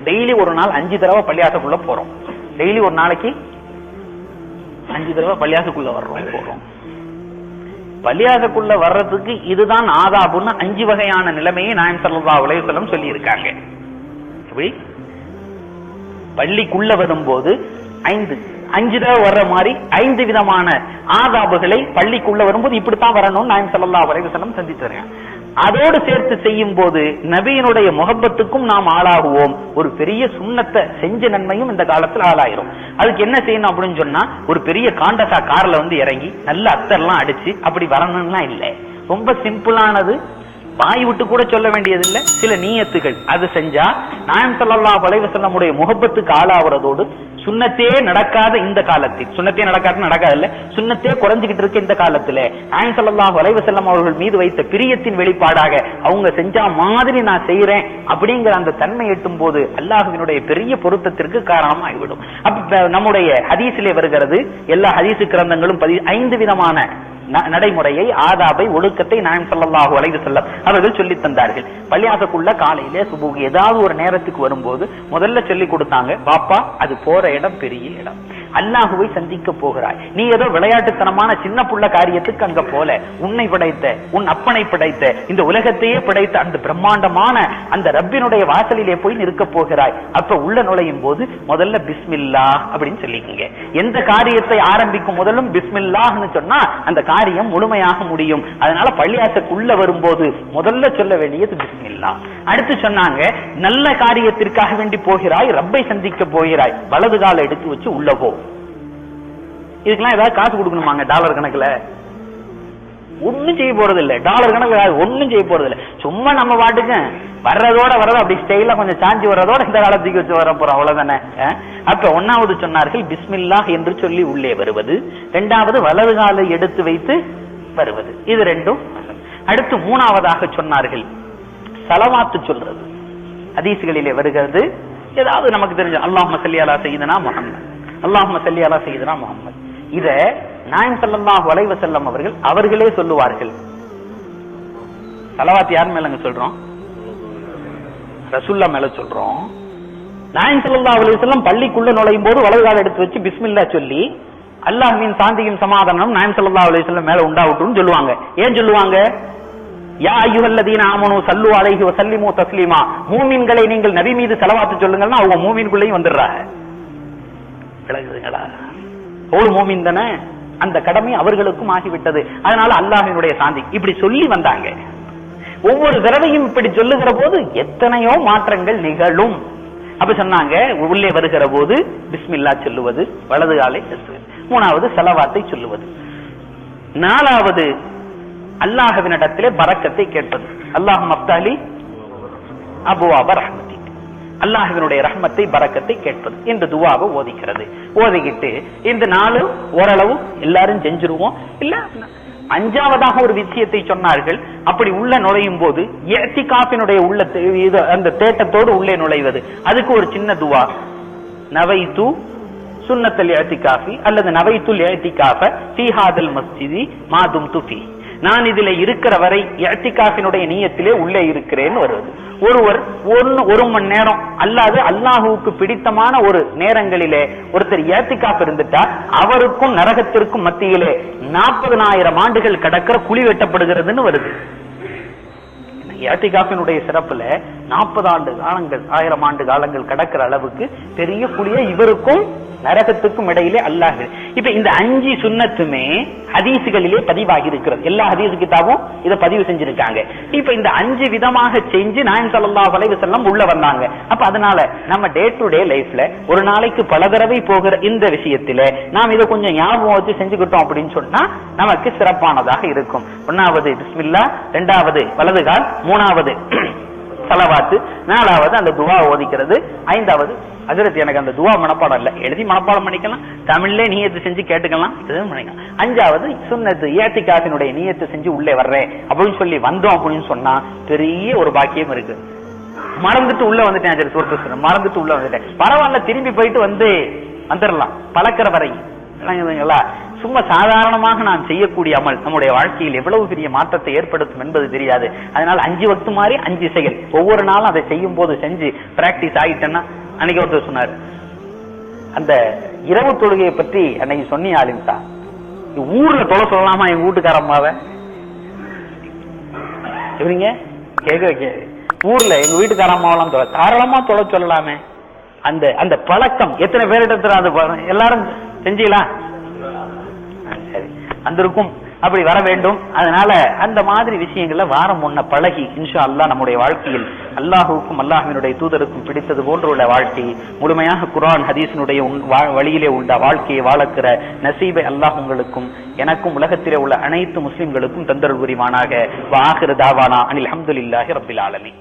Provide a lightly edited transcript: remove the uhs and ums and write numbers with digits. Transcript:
Daily ஒரு நாள் 5 தடவை பள்ளியாசக்குள்ள போறோம். டெய்லி ஒரு நாளைக்கு 5 தடவை பள்ளியாசக்குள்ள போறோம். பள்ளியாசக்குள்ள வர்றதுக்கு இதுதான் ஆதாபுன்னு 5 வகையான நிலைமையை நாயகம் ஸல்லல்லாஹு அலைஹி வஸல்லம் சொல்லி இருக்காங்க. எப்படி பள்ளிக்குள்ள வரும்போது 5 தடவை வர்ற மாதிரி 5 விதமான ஆதாபுகளை பள்ளிக்குள்ள வரும்போது இப்படித்தான் வரணும்னு நாயகம் ஸல்லல்லாஹு அலைஹி வஸல்லம் செஞ்சுட்டாங்க. அதோடு சேர்த்து செய்யும் போது நபியினுடைய முகப்பத்துக்கும் நாம் ஆளாகுவோம். ஒரு பெரிய சுண்ணத்தை செஞ்ச நன்மையும் இந்த காலத்துல ஆளாயிரும். அதுக்கு என்ன செய்யணும் அப்படின்னு சொன்னா, ஒரு பெரிய காண்டசா கார்ல இறங்கி நல்ல அத்தர்லாம் அடிச்சு அப்படி வரணும்னா இல்லை. ரொம்ப சிம்பிளானது, வாய் விட்டு கூட சொல்ல வேண்டியதில்லை. சில நியத்துகள் அது செஞ்சா நாயகம் ஸல்லல்லாஹு அலைஹி வஸல்லம் உடைய முகப்பத்துக்கு ஆளாவதோடு சுன்னத்தே நடக்காத இந்த காலத்தில், சுன்னத்தே நடக்காது சுன்னத்தே குறைஞ்சுகிட்டு இருக்க இந்த காலத்துல நாயகம் ஸல்லல்லாஹு அலைஹி வஸல்லம் அவர்கள் மீது வைத்த பிரியத்தின் வெளிப்பாடாக அவங்க செஞ்சா மாதிரி நான் செய்யறேன் அப்படிங்கிற அந்த தன்மை எட்டும் போது அல்லாஹ்வினுடைய பெரிய பொருத்தத்திற்கு காரணமாகிவிடும். அப்ப நம்முடைய ஹதீஸிலே வருகிறது, எல்லா ஹதீஸ் கிரந்தங்களும் 5 விதமான நடைமுறையை, ஆதாபை, ஒழுக்கத்தை நாயகம் ஸல்லல்லாஹு அலைஹி வஸல்லம் அவர்கள் சொல்லி தந்தார்கள். பள்ளியாசக்குள்ள காலையில சுபுஹ் ஏதாவது ஒரு நேரத்துக்கு வரும்போது முதல்ல சொல்லி கொடுத்தாங்க, பாப்பா அது போற இடம் பெரிய இடம், அல்லாஹுவை சந்திக்க போகிறாய். நீ ஏதோ விளையாட்டுத்தனமான சின்ன புள்ள காரியத்துக்கு அங்க போல, உன்னை படைத்த, உன் அப்பனை படைத்த, இந்த உலகத்தையே படைத்த அந்த பிரம்மாண்டமான அந்த ரப்பினுடைய வாசலிலே போய் நிற்க போகிறாய். அப்ப உள்ள நுழையும் போது முதல்ல பிஸ்மில்லாஹ் அப்படின்னு சொல்லிக்கீங்க. எந்த காரியத்தை ஆரம்பிக்கும் முதலும் பிஸ்மில்லாஹ்னு சொன்னா அந்த காரியம் முழுமையாக முடியும். அதனால பள்ளியாசக்குள்ள வரும்போது முதல்ல சொல்ல வேண்டியது பிஸ்மில்லாஹ். அடுத்து சொன்னாங்க, நல்ல காரியத்திற்காக வேண்டி போகிறாய், ரப்பை சந்திக்க போகிறாய், வலது கால எடுத்து வச்சு உள்ள போ. இதுக்கெல்லாம் ஏதாவது காசு கொடுக்கணுமாங்க? டாலர் கணக்குல ஒன்னும் செய்ய போறது இல்ல. டாலர் கணக்குல ஒன்னும் செய்ய போறது இல்ல. சும்மா நம்ம பாட்டுக்கு வர்றதோட அப்படி ஸ்டைலா கொஞ்சம் சாஞ்சி வர்றதோட இந்த காலத்துக்கு வச்சு வர போறோம், அவ்வளவுதானே. அப்ப 1வது சொன்னார்கள் பிஸ்மில்லாஹ் என்று சொல்லி உள்ளே வருவது. 2வது வலது காலை எடுத்து வைத்து வருவது. இது 2ம். அடுத்து 3வதாக சொன்னார்கள் ஸலவாத்து சொல்றது. ஹதீஸ்களிலே வருகிறது, ஏதாவது நமக்கு தெரிஞ்ச அல்லாஹும்ம ஸல்லி அலா சய்யிதனா முஹம்மத், அல்லாஹும்ம ஸல்லி அலா சய்யிதனா முஹம்மத், இத நாயகம் ஸல்லல்லாஹு அலைஹி வஸல்லம் அவர்களே சொல்லுவார்கள். ஸலவாத் யார் மேலங்க சொல்றோம்? ரசூலுல்லாஹ் மேல சொல்றோம். நாயகம் ஸல்லல்லாஹு அலைஹி வஸல்லம் பள்ளிக்குள்ள நுழையும் போது வலது காலை எடுத்து வச்சு பிஸ்மில்லாஹ் சொல்லி அல்லாஹ்வின் சாந்தியும் சமாதானம் நாயகம் ஸல்லல்லாஹு அலைஹி வஸல்லம் மேல உண்டாகட்டும்னு சொல்லுவாங்க. ஏன் சொல்லுவாங்க? யா அய்யுஹல்லதீன ஆமனூ ஸல்லு அலைஹி வ ஸல்லிமூ தஸ்லீமா, மூமின்களை நீங்கள் நபி மீது ஸலவாத் சொல்லுங்கன்னா அவங்க மூமின்குள்ளேயும் வந்துடுறாங்க. விளங்குதுங்களா? ஒரு மூமின் தானே, அந்த கடமை அவர்களுக்கும் ஆகிவிட்டது. அதனால அல்லாஹ்வினுடைய சாந்தி இப்படி சொல்லி வந்தாங்க. ஒவ்வொரு தடவையும் இப்படி சொல்லுகிற போது எத்தனையோ மாற்றங்கள் நிகழும். அப்ப சொன்னாங்க, உள்ளே வருகிற போது பிஸ்மில்லாஹ் சொல்லுவது, வலது காலை எடுத்து, 3வது ஸலவாத்தை சொல்லுவது, 4வது அல்லாஹ்வினிடத்திலே பரக்கத்தை கேட்பது. அல்லாஹும்ம அஃப்தஹ்லி அபுவாப ரஹ்மத்திக், அல்லாஹ்வினுடைய ரஹ்மத்தை பரக்கத்தை கேட்பது என்று துஆவை ஓதிக்கிறது. ஓதிக்கிட்டு இந்த 4 ஓரளவு எல்லாரும் செஞ்சிருவோம். இல்ல 5வதாக ஒரு விஷயத்தை சொன்னார்கள். அப்படி உள்ள நுழையும் போது இஅ்திகாஃபினுடைய உள்ள அந்த தேட்டத்தோடு உள்ளே நுழைவது. அதுக்கு ஒரு சின்ன துஆ, நவைது சுன்னத்துல் இஅ்திகாஃபி அல்லது நவைத்துல் இஅ்திகாஃப ஃபீ ஹாதல் மஸ்ஜிதி மா தும்து ஃபீ, நான் இதுல இருக்கிற வரை இஅ்திகாஃபினுடைய நியத்திலே உள்ளே இருக்கிறேன்னு வருவது. ஒருவர் 1 மணி நேரம் அல்லாது அல்லாஹுவுக்கு பிடித்தமான ஒரு நேரங்களிலே ஒருத்தர் இஅ்திகாஃப் இருந்துட்டா அவருக்கும் நரகத்திற்கும் மத்தியிலே 40,000 ஆண்டுகள் கடக்கிற குழி வெட்டப்படுகிறதுன்னு வருது. இஅ்திகாஃபினுடைய சிறப்புல 40 ஆண்டு காலங்கள் 1000 ஆண்டு காலங்கள் கடக்கிற அளவுக்கு பெரிய குழியை இவருக்கும் நரகத்துக்கும் இடையிலே அல்லாஹ். இப்ப இந்த 5 சுன்னத்துமே ஹதீஸ்களிலே பதிவாகி இருக்கிறது. எல்லா ஹதீஸ் கிதாபும் இதை பதிவு செஞ்சிருக்காங்க. இப்ப இந்த 5 விதமாக செஞ்சு நாயகம் ஸல்லல்லாஹு அலைஹி வஸல்லம் உள்ள வந்தாங்க. அப்ப அதனால நம்ம டே டு டே லைஃப்ல ஒரு நாளைக்கு பல தடவை போகிற இந்த விஷயத்தில நாம் இதை கொஞ்சம் ஞாபகம் வச்சு செஞ்சுக்கிட்டோம் அப்படின்னு சொன்னா நமக்கு சிறப்பானதாக இருக்கும். 1வது பிஸ்மில்லாஹ், 2வது வலது கால், 3வது ஸலவாத், 4வது அந்த துஆ ஓதிக்கிறது, 5வது ஹஜ்ரத் எனக்கு அந்த துஆ மனப்பாடம் இல்ல, எழுதி மனப்பாடம் பண்ணிக்கலாம், தமிழ்ல நியத்து செஞ்சு கேட்டுக்கலாம், இதுவும் பண்ணிக்கலாம். 5வது சுன்னத்து இஅ்திகாஃபினுடைய நியத்து செஞ்சு உள்ளே வர்றேன் அப்படின்னு சொல்லி வந்தோம் அப்படின்னு சொன்னா பெரிய ஒரு பாக்கியம் இருக்கு. மறந்துட்டு உள்ள வந்துட்டேன், மறந்துட்டு உள்ள வந்துட்டேன், பரவாயில்ல திரும்பி போயிட்டு வந்துடலாம், பழக்கிற வரை. சும்மா சாதாரணமாக நாம் செய்யக்கூடிய அமல் நம்முடைய வாழ்க்கையில் எவ்வளவு பெரிய மாற்றத்தை ஏற்படுத்தும் என்பது தெரியாது. அதனால 5 வக்து மாதிரி 5 செயல் ஒவ்வொரு நாளும் அதை செய்யும் போது செஞ்சு பிராக்டிஸ் ஆகிட்டேன்னா, அன்னைக்கு ஒருத்தர் சொன்னார், அந்த இரவு தொழுகையை பற்றி அன்னைக்கு சொன்னீங்க ஆலிம்சா, ஊர்ல தொலை சொல்லலாமா எங்க வீட்டுக்காரம்மாவை? இவங்க கேட்க ஊர்ல எங்க வீட்டுக்காரம்மாவெல்லாம் தாராளமா தொலை சொல்லலாமே. அந்த அந்த பழக்கம் எத்தனை பேரிடத்துல அது எல்லாரும் செஞ்சீங்களா? சரி, அந்திருக்கும் அப்படி வர வேண்டும். அதனால அந்த மாதிரி விஷயங்கள்ல வாரம் ஒன்ன பழகி இன்ஷா அல்லாஹ் நம்முடைய வாழ்க்கையில் அல்லாஹுக்கும் அல்லாஹ்வினுடைய தூதருக்கும் பிடித்தது போன்ற உள்ள வாழ்க்கை, முழுமையாக குர்ஆன் ஹதீஸினுடைய வழியிலே உள்ள வாழ்க்கையை வாழக்கிற நசீபை அல்லாஹ் உங்களுக்கும் எனக்கும் உலகத்திலே உள்ள அனைத்து முஸ்லிம்களுக்கும் தந்தருள் புரிவானாக. வ ஆகிரு தாவானா அனில் ஹம்துலில்லாஹி ரப்பில் ஆலமீன்.